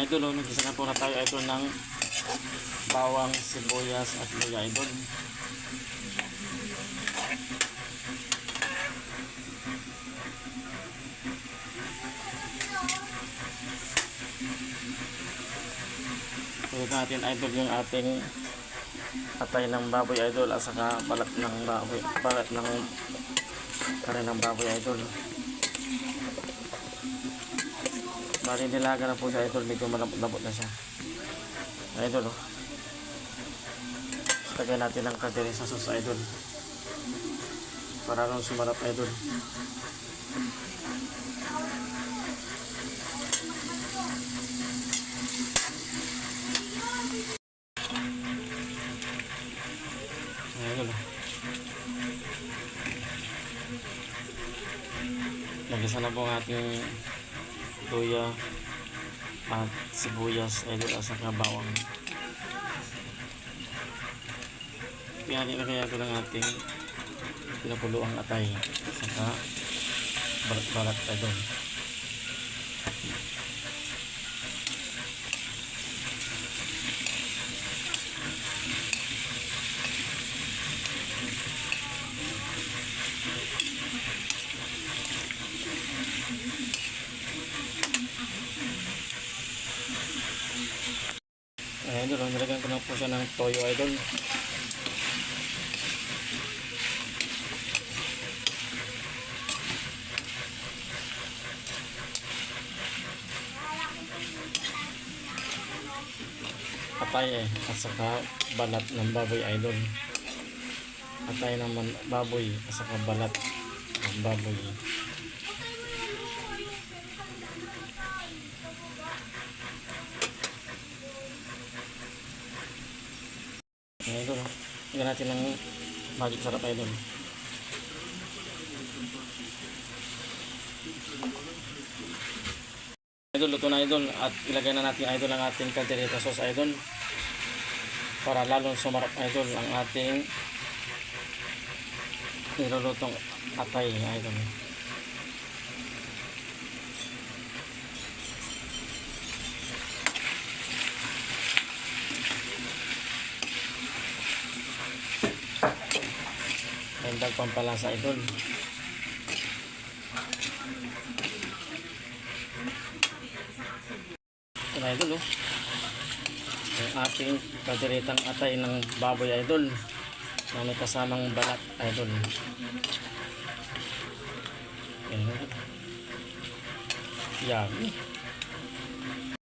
Idol, nagkisa na po na tayo idol ng bawang, sibuyas at luya idol. Pwede natin idol yung ating atay ng baboy idol at saka balat ng baboy, balat ng kare ng baboy idol. Bali nilaga na po siya idol, medyo malambot na siya idol. Lagay natin ng kadiri sa sauce idol para lang sumarap idol. Idol, nagisa na po ang ating luya at sibuyas idol at saka bawang. Pinalagay ko ng ating pinakuluang atay saka balat-balat idol. Idol, nilagyan ko na po siya ng toyo idol. Atay at saka balat ng baboy idol. Atay naman baboy at saka balat ng baboy. Idol, lagyan natin ng magic sarap idol. Idol, luto na idol at ilagay na natin idol ang ating caldereta sauce idol para lalong sumarap idol ang ating nilulutong atay idol. Dagdag pampalasa idol. Ito na idol oh. Yung ating kalderetang atay ng baboy idol na may kasamang balat idol. Yummy.